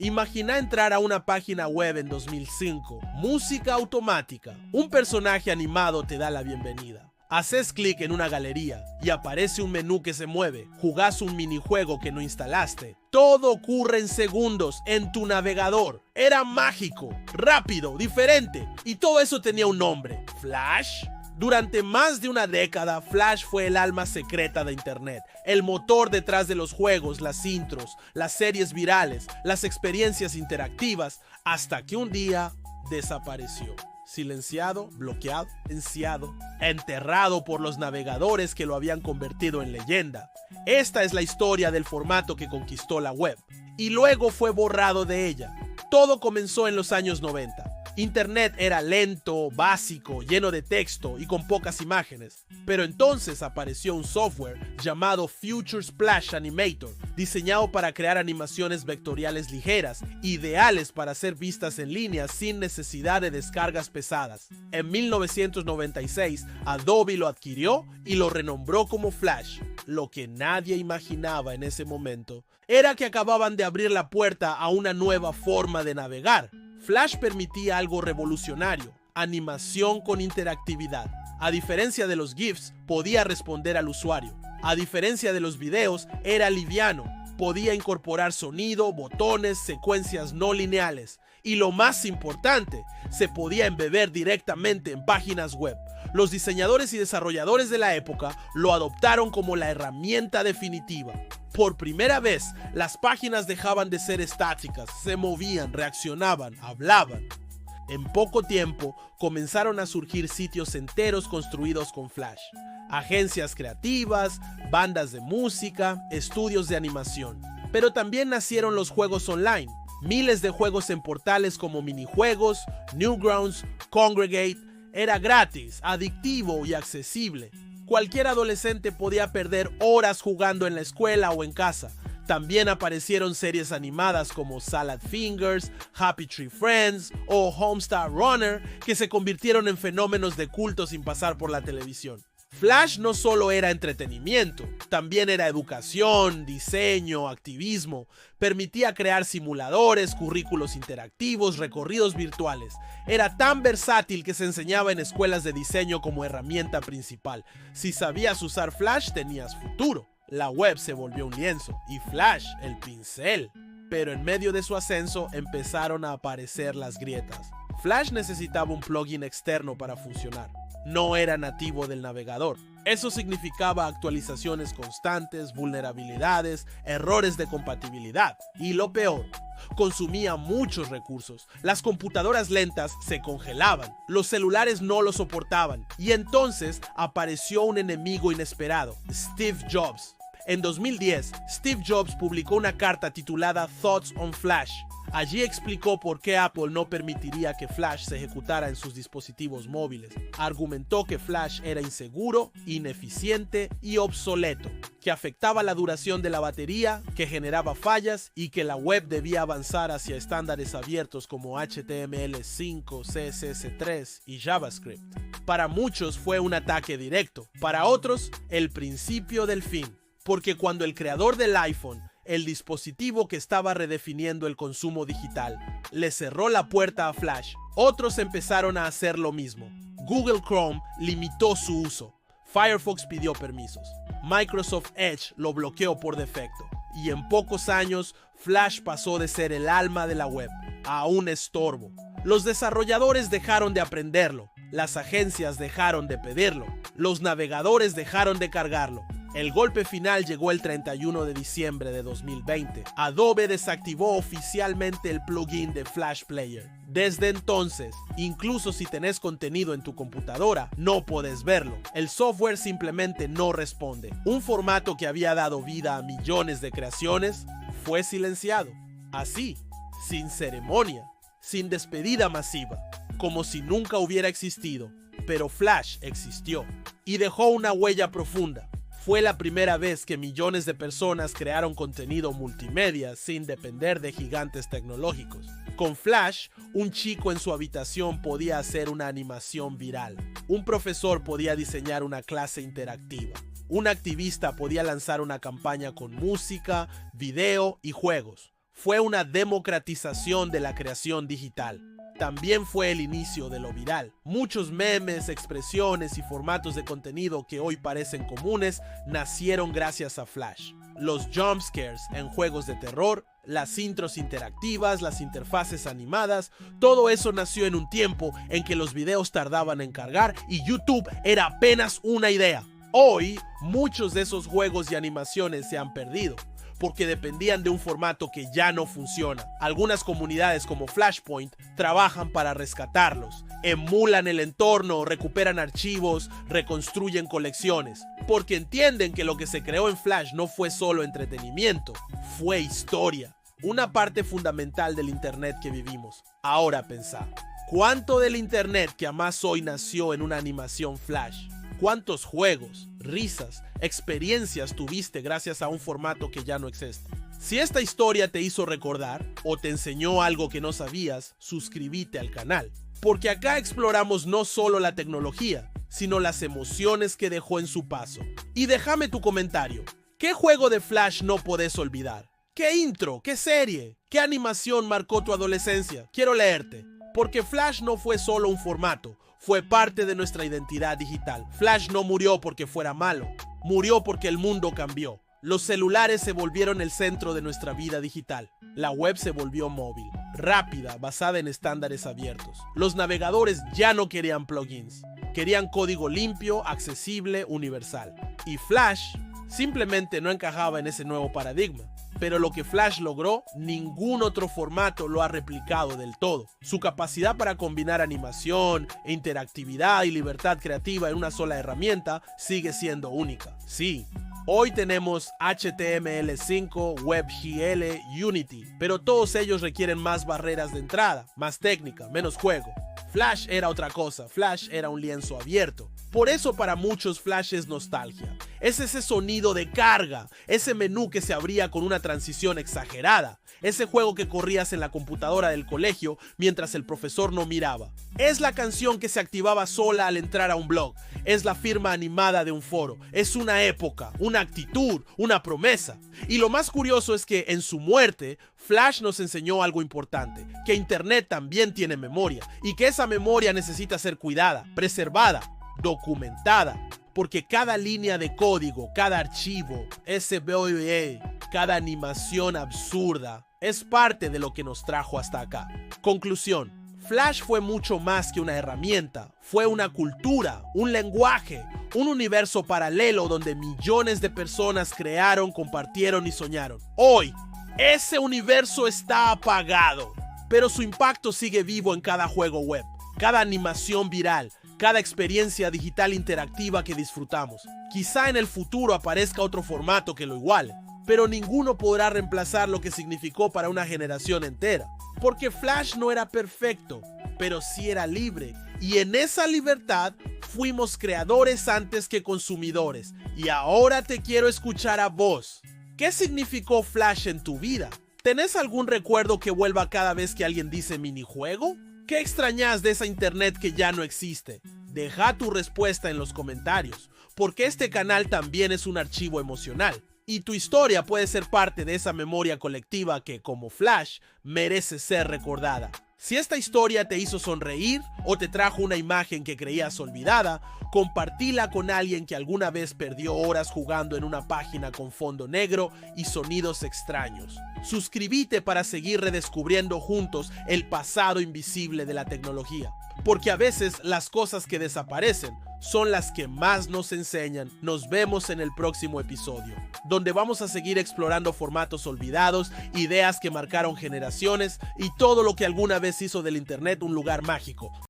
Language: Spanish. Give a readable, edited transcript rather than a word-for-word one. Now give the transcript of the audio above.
Imagina entrar a una página web en 2005. Música automática. Un personaje animado te da la bienvenida. Haces clic en una galería y aparece un menú que se mueve. Jugás un minijuego que no instalaste. Todo ocurre en segundos en tu navegador. Era mágico, rápido, diferente. Y todo eso tenía un nombre. ¿Flash? Durante más de una década, Flash fue el alma secreta de Internet, el motor detrás de los juegos, las intros, las series virales, las experiencias interactivas, hasta que un día desapareció. Silenciado, bloqueado, enciado, enterrado por los navegadores que lo habían convertido en leyenda. Esta es la historia del formato que conquistó la web, y luego fue borrado de ella. Todo comenzó en los años 90. Internet era lento, básico, lleno de texto y con pocas imágenes. Pero entonces apareció un software llamado Future Splash Animator, diseñado para crear animaciones vectoriales ligeras, ideales para ser vistas en línea sin necesidad de descargas pesadas. En 1996, Adobe lo adquirió y lo renombró como Flash. Lo que nadie imaginaba en ese momento era que acababan de abrir la puerta a una nueva forma de navegar. Flash permitía algo revolucionario: animación con interactividad. A diferencia de los GIFs, podía responder al usuario. A diferencia de los videos, era liviano. Podía incorporar sonido, botones, secuencias no lineales. Y lo más importante, se podía embeber directamente en páginas web. Los diseñadores y desarrolladores de la época lo adoptaron como la herramienta definitiva. Por primera vez, las páginas dejaban de ser estáticas, se movían, reaccionaban, hablaban. En poco tiempo, comenzaron a surgir sitios enteros construidos con Flash. Agencias creativas, bandas de música, estudios de animación. Pero también nacieron los juegos online. Miles de juegos en portales como Minijuegos, Newgrounds, Kongregate. Era gratis, adictivo y accesible. Cualquier adolescente podía perder horas jugando en la escuela o en casa. También aparecieron series animadas como Salad Fingers, Happy Tree Friends o Homestar Runner, que se convirtieron en fenómenos de culto sin pasar por la televisión. Flash no solo era entretenimiento, también era educación, diseño, activismo. Permitía crear simuladores, currículos interactivos, recorridos virtuales. Era tan versátil que se enseñaba en escuelas de diseño como herramienta principal. Si sabías usar Flash, tenías futuro. La web se volvió un lienzo y Flash el pincel. Pero en medio de su ascenso empezaron a aparecer las grietas. Flash necesitaba un plugin externo para funcionar. No era nativo del navegador. Eso significaba actualizaciones constantes, vulnerabilidades, errores de compatibilidad. Y lo peor, consumía muchos recursos. Las computadoras lentas se congelaban, los celulares no lo soportaban. Y entonces apareció un enemigo inesperado: Steve Jobs. En 2010, Steve Jobs publicó una carta titulada Thoughts on Flash. Allí explicó por qué Apple no permitiría que Flash se ejecutara en sus dispositivos móviles. Argumentó que Flash era inseguro, ineficiente y obsoleto, que afectaba la duración de la batería, que generaba fallas y que la web debía avanzar hacia estándares abiertos como HTML5, CSS3 y JavaScript. Para muchos fue un ataque directo, para otros el principio del fin, porque cuando el creador del iPhone, el dispositivo que estaba redefiniendo el consumo digital, le cerró la puerta a Flash, otros empezaron a hacer lo mismo. Google Chrome limitó su uso. Firefox pidió permisos. Microsoft Edge lo bloqueó por defecto. Y en pocos años, Flash pasó de ser el alma de la web a un estorbo. Los desarrolladores dejaron de aprenderlo. Las agencias dejaron de pedirlo. Los navegadores dejaron de cargarlo. El golpe final llegó el 31 de diciembre de 2020. Adobe desactivó oficialmente el plugin de Flash Player. Desde entonces, incluso si tenés contenido en tu computadora, no podés verlo. El software simplemente no responde. Un formato que había dado vida a millones de creaciones fue silenciado. Así, sin ceremonia, sin despedida masiva, como si nunca hubiera existido. Pero Flash existió y dejó una huella profunda. Fue la primera vez que millones de personas crearon contenido multimedia sin depender de gigantes tecnológicos. Con Flash, un chico en su habitación podía hacer una animación viral. Un profesor podía diseñar una clase interactiva. Un activista podía lanzar una campaña con música, video y juegos. fue una democratización de la creación digital. También fue el inicio de lo viral. Muchos memes, expresiones y formatos de contenido que hoy parecen comunes nacieron gracias a Flash. Los jumpscares en juegos de terror, las intros interactivas, las interfaces animadas, todo eso nació en un tiempo en que los videos tardaban en cargar y YouTube era apenas una idea. Hoy, muchos de esos juegos y animaciones se han perdido, porque dependían de un formato que ya no funciona. Algunas comunidades como Flashpoint trabajan para rescatarlos, emulan el entorno, recuperan archivos, reconstruyen colecciones, porque entienden que lo que se creó en Flash no fue solo entretenimiento, fue historia, una parte fundamental del internet que vivimos. Ahora pensá, ¿cuánto del internet que amás hoy nació en una animación Flash? ¿Cuántos juegos, risas, experiencias tuviste gracias a un formato que ya no existe? Si esta historia te hizo recordar o te enseñó algo que no sabías, suscríbete al canal. Porque acá exploramos no solo la tecnología, sino las emociones que dejó en su paso. Y déjame tu comentario. ¿Qué juego de Flash no podés olvidar? ¿Qué intro? ¿Qué serie? ¿Qué animación marcó tu adolescencia? Quiero leerte. Porque Flash no fue solo un formato, fue parte de nuestra identidad digital. Flash no murió porque fuera malo, murió porque el mundo cambió. Los celulares se volvieron el centro de nuestra vida digital. La web se volvió móvil, rápida, basada en estándares abiertos. Los navegadores ya no querían plugins, querían código limpio, accesible, universal. Y Flash simplemente no encajaba en ese nuevo paradigma. Pero lo que Flash logró, ningún otro formato lo ha replicado del todo. Su capacidad para combinar animación, interactividad y libertad creativa en una sola herramienta sigue siendo única. Sí, hoy tenemos HTML5, WebGL, Unity, pero todos ellos requieren más barreras de entrada, más técnica, menos juego. Flash era otra cosa, Flash era un lienzo abierto. Por eso para muchos Flash es nostalgia. Es ese sonido de carga, ese menú que se abría con una transición exagerada, ese juego que corrías en la computadora del colegio mientras el profesor no miraba. Es la canción que se activaba sola al entrar a un blog, es la firma animada de un foro, es una época, una actitud, una promesa. Y lo más curioso es que en su muerte, Flash nos enseñó algo importante, que Internet también tiene memoria y que esa memoria necesita ser cuidada, preservada, documentada, porque cada línea de código, cada archivo, SVG, cada animación absurda, es parte de lo que nos trajo hasta acá. Conclusión, Flash fue mucho más que una herramienta, fue una cultura, un lenguaje, un universo paralelo donde millones de personas crearon, compartieron y soñaron. Hoy, ese universo está apagado, pero su impacto sigue vivo en cada juego web, cada animación viral, cada experiencia digital interactiva que disfrutamos. Quizá en el futuro aparezca otro formato que lo iguale, pero ninguno podrá reemplazar lo que significó para una generación entera. Porque Flash no era perfecto, pero sí era libre. Y en esa libertad fuimos creadores antes que consumidores. Y ahora te quiero escuchar a vos. ¿Qué significó Flash en tu vida? ¿Tenés algún recuerdo que vuelva cada vez que alguien dice minijuego? ¿Qué extrañas de esa internet que ya no existe? Deja tu respuesta en los comentarios, porque este canal también es un archivo emocional. Y tu historia puede ser parte de esa memoria colectiva que, como Flash, merece ser recordada. Si esta historia te hizo sonreír o te trajo una imagen que creías olvidada, compartila con alguien que alguna vez perdió horas jugando en una página con fondo negro y sonidos extraños. Suscríbete para seguir redescubriendo juntos el pasado invisible de la tecnología. Porque a veces las cosas que desaparecen son las que más nos enseñan. Nos vemos en el próximo episodio, donde vamos a seguir explorando formatos olvidados, ideas que marcaron generaciones y todo lo que alguna vez hizo del internet un lugar mágico.